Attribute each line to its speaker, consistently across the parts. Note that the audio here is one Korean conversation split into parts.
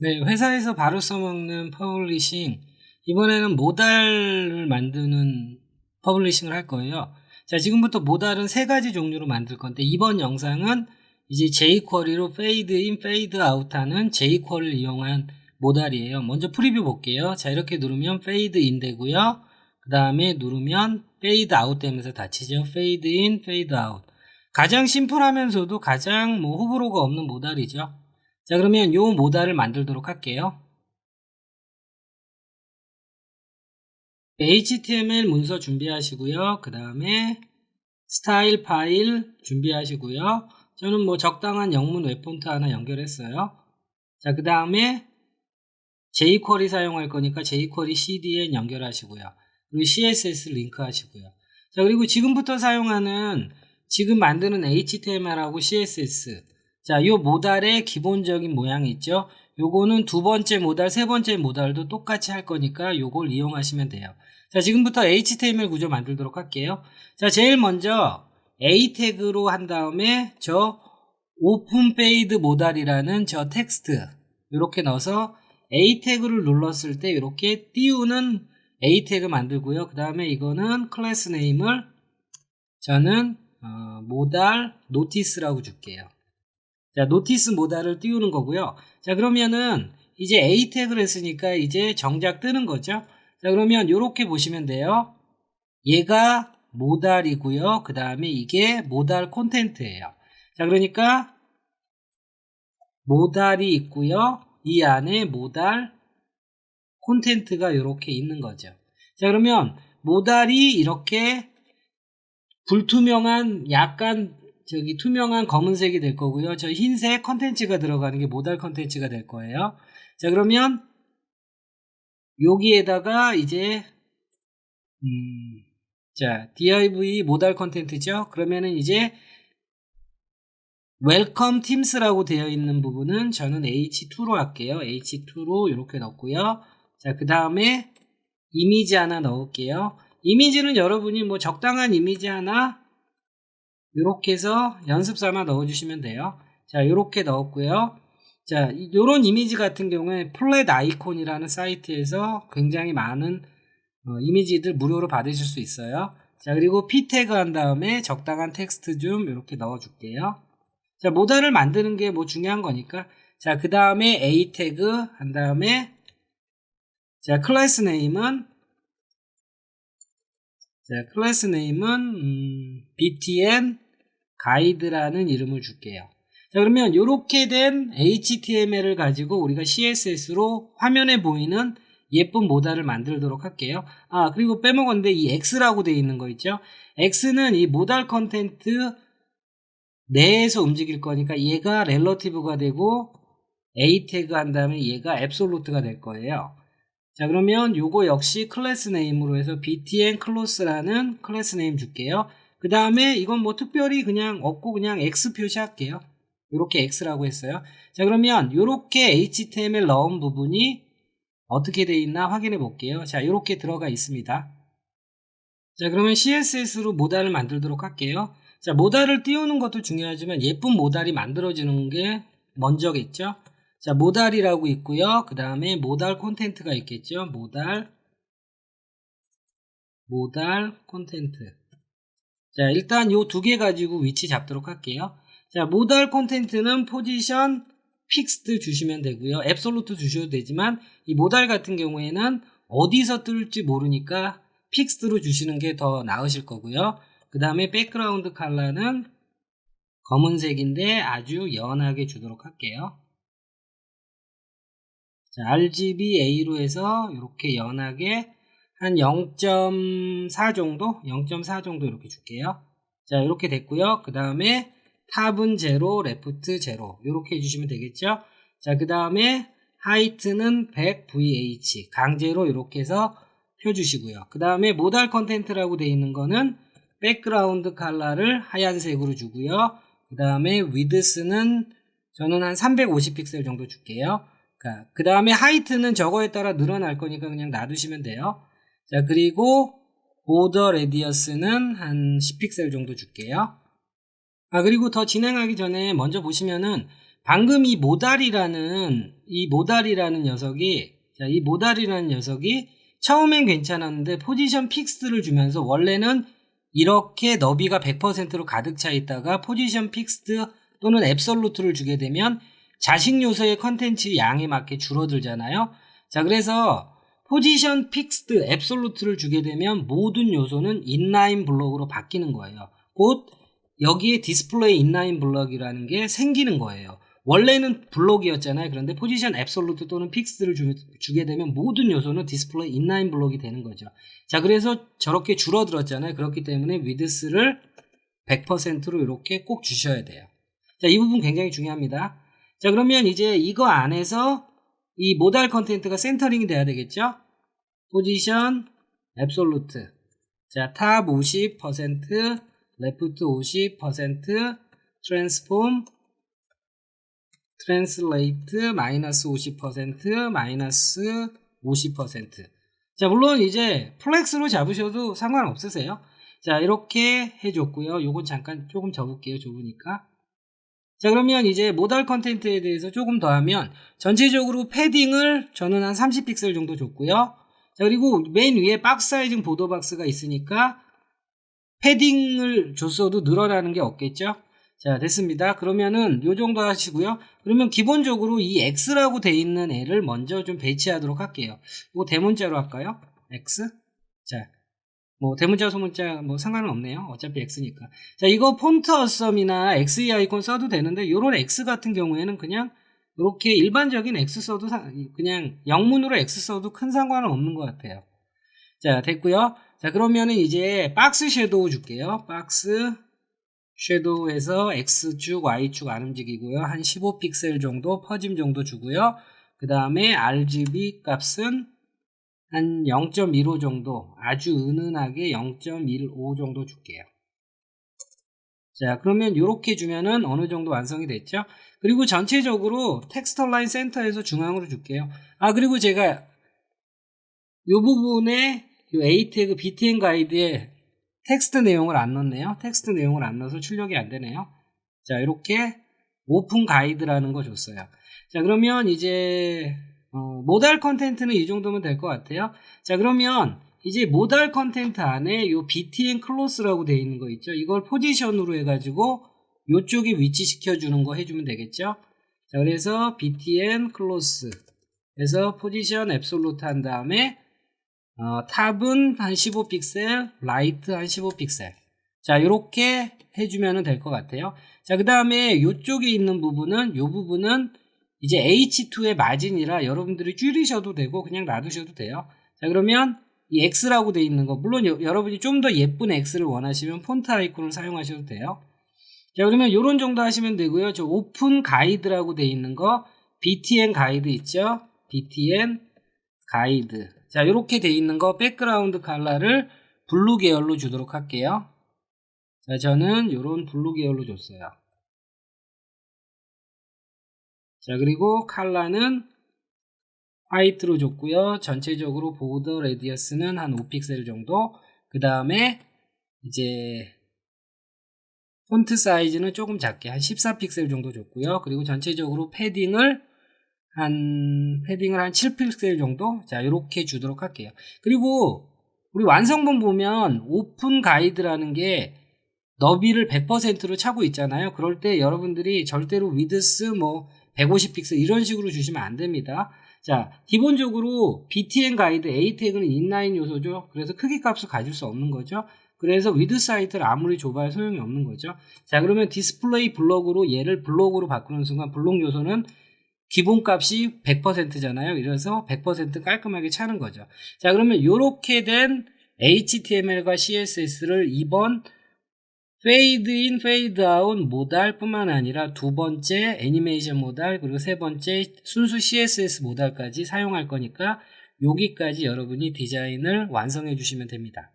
Speaker 1: 네, 회사에서 바로 써먹는 퍼블리싱. 이번에는 모달을 만드는 퍼블리싱을 할 거예요. 자, 지금부터 모달은 세 가지 종류로 만들 건데, 이번 영상은 이제 jQuery로 fade in, fade out 하는 jQuery를 이용한 모달이에요. 먼저 프리뷰 볼게요. 자, 이렇게 누르면 fade in 되고요. 그 다음에 누르면 fade out 되면서 닫히죠. fade in, fade out. 가장 심플하면서도 가장 호불호가 없는 모달이죠. 자, 그러면 요 모달을 만들도록 할게요. HTML 문서 준비하시고요. 그 다음에 스타일 파일 준비하시고요. 저는 적당한 영문 웹폰트 하나 연결했어요. 자, 그 다음에 jQuery 사용할 거니까 jQuery CDN 연결하시고요. 그리고 CSS 링크 하시고요. 자, 그리고 지금부터 사용하는 지금 만드는 HTML하고 CSS. 자, 요 모달의 기본적인 모양이 있죠. 요거는 두 번째 모달, 세 번째 모달도 똑같이 할 거니까 요걸 이용하시면 돼요. 자, 지금부터 HTML 구조 만들도록 할게요. 자, 제일 먼저 A 태그로 한 다음에 저 오픈 페이드 모달이라는 저 텍스트 이렇게 넣어서 A 태그를 눌렀을 때 이렇게 띄우는 A 태그 만들고요. 그 다음에 이거는 클래스 네임을 저는 모달 노티스라고 줄게요. 자, 노티스 모달을 띄우는 거고요. 자, 그러면은 이제 A 태그를 했으니까 이제 정작 뜨는 거죠. 자, 그러면 이렇게 보시면 돼요. 얘가 모달이고요. 그 다음에 이게 모달 콘텐트예요. 자, 그러니까 모달이 있고요. 이 안에 모달 콘텐트가 이렇게 있는 거죠. 자, 그러면 모달이 이렇게 불투명한 약간 투명한 검은색이 될 거고요. 저 흰색 컨텐츠가 들어가는 게 모달 컨텐츠가 될 거예요. 자, 그러면 여기에다가 이제 div 모달 컨텐츠죠. 그러면은 이제 웰컴 팀스라고 되어 있는 부분은 저는 h2로 할게요. h2로 이렇게 넣고요. 자, 그 다음에 이미지 하나 넣을게요. 이미지는 여러분이 적당한 이미지 하나 이렇게 해서 연습 삼아 넣어주시면 돼요. 자, 이렇게 넣었고요. 자, 이런 이미지 같은 경우에 플랫 아이콘이라는 사이트에서 굉장히 많은 이미지들 무료로 받으실 수 있어요. 자, 그리고 p 태그 한 다음에 적당한 텍스트 좀 이렇게 넣어줄게요. 자, 모달을 만드는 게 중요한 거니까. 자, 그 다음에 a 태그 한 다음에 자, 클래스 네임은 btn 가이드라는 이름을 줄게요. 자, 그러면 이렇게 된 HTML을 가지고 우리가 CSS로 화면에 보이는 예쁜 모달을 만들도록 할게요. 아, 그리고 빼먹었는데 이 X라고 되어 있는 거 있죠? X는 이 모달 컨텐트 내에서 움직일 거니까 얘가 렐러티브가 되고 A 태그 한 다음에 얘가 앱솔루트가 될 거예요. 자, 그러면 요거 역시 클래스 네임으로 해서 btn 클로스라는 클래스 네임 줄게요. 그 다음에 이건 특별히 그냥 없고 그냥 X 표시할게요. 요렇게 X라고 했어요. 자, 그러면 요렇게 HTML 넣은 부분이 어떻게 돼 있나 확인해 볼게요. 자, 요렇게 들어가 있습니다. 자, 그러면 CSS로 모달을 만들도록 할게요. 자, 모달을 띄우는 것도 중요하지만 예쁜 모달이 만들어지는 게 먼저겠죠. 자, 모달이라고 있고요. 그 다음에 모달 콘텐트가 있겠죠. 모달 콘텐트. 자, 일단 요 두 개 가지고 위치 잡도록 할게요. 자, 모달 콘텐트는 포지션 픽스드 주시면 되고요. 앱솔루트 주셔도 되지만 이 모달 같은 경우에는 어디서 뜰지 모르니까 픽스드로 주시는 게 더 나으실 거고요. 그 다음에 백그라운드 컬러는 검은색인데 아주 연하게 주도록 할게요. 자, RGBA로 해서 이렇게 연하게 한 0.4 정도? 0.4 정도 이렇게 줄게요. 자, 이렇게 됐고요. 그 다음에 탑은 0, 레프트 0 이렇게 해주시면 되겠죠. 자, 그 다음에 하이트는 100VH 강제로 이렇게 해서 펴주시고요. 그 다음에 모달 컨텐트라고 되어 있는 거는 백그라운드 컬러를 하얀색으로 주고요. 그 다음에 위드스는 저는 한 350픽셀 정도 줄게요. 그 다음에 하이트는 저거에 따라 늘어날 거니까 그냥 놔두시면 돼요. 자, 그리고 보더 레디어스는 한 10픽셀 정도 줄게요. 아, 그리고 더 진행하기 전에 먼저 보시면은 방금 이 모달이라는 녀석이, 자, 이 모달이라는 녀석이 처음엔 괜찮았는데 포지션 픽스를 주면서 원래는 이렇게 너비가 100%로 가득 차 있다가 포지션 픽스드 또는 앱솔루트를 주게 되면 자식 요소의 컨텐츠 양에 맞게 줄어들잖아요. 자, 그래서 포지션 픽스드 앱솔루트를 주게 되면 모든 요소는 인라인 블록으로 바뀌는 거예요. 곧 여기에 디스플레이 인라인 블록이라는 게 생기는 거예요. 원래는 블록이었잖아요. 그런데 포지션 앱솔루트 또는 픽스드를 주게 되면 모든 요소는 디스플레이 인라인 블록이 되는 거죠. 자, 그래서 저렇게 줄어들었잖아요. 그렇기 때문에 위드스를 100%로 이렇게 꼭 주셔야 돼요. 자, 이 부분 굉장히 중요합니다. 자, 그러면 이제 이거 안에서 이 모달 컨텐트가 센터링이 돼야 되겠죠? 포지션 앱솔루트. 자, 탑 50%, 레프트 50%, 트랜스폼 트랜슬레이트 마이너스 50% 마이너스 50%. 자, 물론 이제 플렉스로 잡으셔도 상관없으세요. 자, 이렇게 해줬고요. 요건 잠깐 조금 접을게요. 좁으니까. 자, 그러면 이제 모달 컨텐트에 대해서 조금 더 하면 전체적으로 패딩을 저는 한 30픽셀 정도 줬고요. 자, 그리고 맨 위에 박스 사이징 보더 박스가 있으니까 패딩을 줬어도 늘어나는 게 없겠죠? 자, 됐습니다. 그러면은 요 정도 하시고요. 그러면 기본적으로 이 X라고 돼 있는 애를 먼저 좀 배치하도록 할게요. 이거 대문자로 할까요? X? 자, 뭐 대문자 소문자 뭐 상관은 없네요. 어차피 X니까. 자, 이거 폰트 어썸이나 XE 아이콘 써도 되는데 요런 X 같은 경우에는 그냥 이렇게 일반적인 X 써도 그냥 영문으로 X 써도 큰 상관은 없는 것 같아요. 자, 됐고요. 자, 그러면은 이제 박스 섀도우 줄게요. 박스 섀도우에서 X축, Y축 안 움직이고요. 한 15픽셀 정도, 퍼짐 정도 주고요. 그 다음에 RGB 값은 한 0.15 정도, 아주 은은하게 0.15 정도 줄게요. 자, 그러면 이렇게 주면은 어느 정도 완성이 됐죠? 그리고 전체적으로 텍스트 라인 센터에서 중앙으로 줄게요. 아, 그리고 제가 이 부분에 이 A 태그 BTN 가이드에 텍스트 내용을 안 넣었네요. 텍스트 내용을 안 넣어서 출력이 안 되네요. 자, 이렇게 오픈 가이드라는 거 줬어요. 자, 그러면 이제 모달 컨텐트는 이 정도면 될 것 같아요. 자, 그러면 이제 모달 컨텐트 안에 요 BTN 클로스라고 되어 있는 거 있죠. 이걸 포지션으로 해가지고 요쪽에 위치시켜 주는 거 해주면 되겠죠. 자, 그래서 BTN 클로스 해서 포지션 앱솔루트 한 다음에 탑은 한 15픽셀, 라이트 한 15픽셀. 자, 이렇게 해주면 될 것 같아요. 자, 그 다음에 이쪽에 있는 부분은, 이 부분은 이제 H2의 마진이라 여러분들이 줄이셔도 되고, 그냥 놔두셔도 돼요. 자, 그러면 이 X라고 돼 있는 거, 물론 여러분이 좀 더 예쁜 X를 원하시면 폰트 아이콘을 사용하셔도 돼요. 자, 그러면 이런 정도 하시면 되고요. 저 오픈 가이드라고 돼 있는 거, BTN 가이드 있죠? BTN 가이드. 자, 이렇게 돼 있는 거 백그라운드 컬러를 블루 계열로 주도록 할게요. 자, 저는 이런 블루 계열로 줬어요. 자, 그리고 컬러는 화이트로 줬고요. 전체적으로 보더 레디어스는 한 5픽셀 정도. 그 다음에 이제 폰트 사이즈는 조금 작게 한 14픽셀 정도 줬고요. 그리고 전체적으로 패딩을 한 7픽셀 정도? 자, 이렇게 주도록 할게요. 그리고 우리 완성본 보면 오픈 가이드라는 게 너비를 100%로 차고 있잖아요. 그럴 때 여러분들이 절대로 위드스 뭐 150픽셀 이런 식으로 주시면 안 됩니다. 자, 기본적으로 BTN 가이드 A 태그는 인라인 요소죠. 그래서 크기 값을 가질 수 없는 거죠. 그래서 위드 사이트를 아무리 좁아야 소용이 없는 거죠. 자, 그러면 디스플레이 블록으로 얘를 블록으로 바꾸는 순간 블록 요소는 기본값이 100%잖아요. 이래서 100% 깔끔하게 차는 거죠. 자, 그러면 이렇게 된 HTML과 CSS를 이번 페이드 인, 페이드 아웃 모달 뿐만 아니라 두 번째 애니메이션 모달, 그리고 세 번째 순수 CSS 모달까지 사용할 거니까 여기까지 여러분이 디자인을 완성해 주시면 됩니다.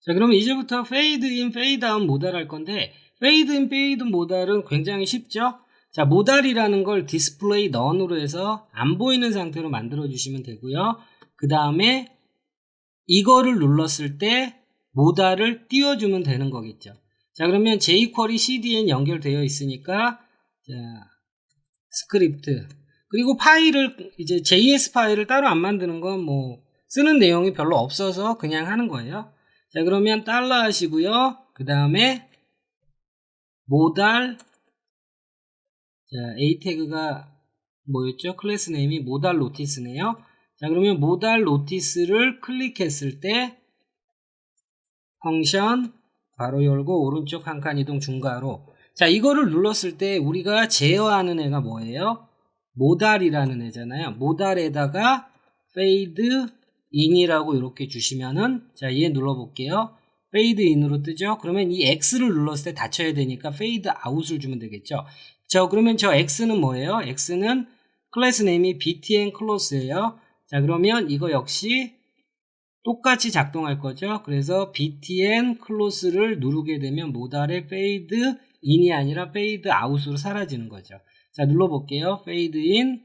Speaker 1: 자, 그러면 이제부터 페이드 인, 페이드 아웃 모달 할 건데, 페이드 인, 페이드 모달은 굉장히 쉽죠? 자, 모달이라는 걸 디스플레이 넌으로 해서 안 보이는 상태로 만들어 주시면 되고요. 그 다음에 이거를 눌렀을 때 모달을 띄워주면 되는 거겠죠. 자, 그러면 jQuery CDN 연결되어 있으니까, 자, 스크립트. 그리고 파일을, 이제 JS 파일을 따로 안 만드는 건 뭐, 쓰는 내용이 별로 없어서 그냥 하는 거예요. 자, 그러면 달러 하시고요. 그 다음에, 모달, 자, A 태그가 뭐였죠? 클래스 네임이 모달 노티스네요. 자, 그러면 모달 노티스를 클릭했을 때, 펑션, 바로 열고, 오른쪽 한 칸 이동 중괄호. 자, 이거를 눌렀을 때 우리가 제어하는 애가 뭐예요? 모달이라는 애잖아요. 모달에다가 fade in이라고 이렇게 주시면은, 자, 얘 눌러볼게요. fade in으로 뜨죠? 그러면 이 X를 눌렀을 때 닫혀야 되니까 fade out을 주면 되겠죠? 자, 그러면 저 X는 뭐예요? X는 클래스 네임이 btn close예요. 자, 그러면 이거 역시 똑같이 작동할 거죠. 그래서 btn close를 누르게 되면 모달의 fade in이 아니라 fade out으로 사라지는 거죠. 자, 눌러볼게요. fade in,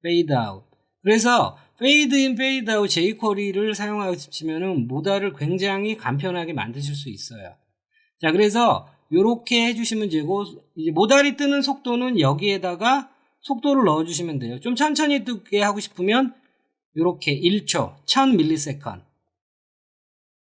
Speaker 1: fade out. 그래서 fade in, fade out jQuery를 사용하시면은 모달을 굉장히 간편하게 만드실 수 있어요. 자, 그래서 이렇게 해주시면 되고, 이제 모달이 뜨는 속도는 여기에다가 속도를 넣어주시면 돼요. 좀 천천히 뜨게 하고 싶으면 이렇게 1초, 1000ms.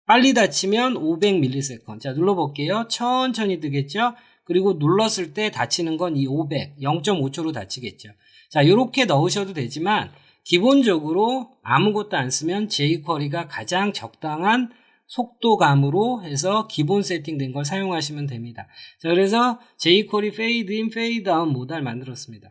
Speaker 1: 빨리 닫히면 500ms. 자, 눌러볼게요. 천천히 뜨겠죠? 그리고 눌렀을 때 닫히는 건 이 500, 0.5초로 닫히겠죠. 자, 이렇게 넣으셔도 되지만 기본적으로 아무것도 안 쓰면 jQuery가 가장 적당한 속도감으로 해서 기본 세팅된 걸 사용하시면 됩니다. 자, 그래서 jQuery fade in, fade out 모달 만들었습니다.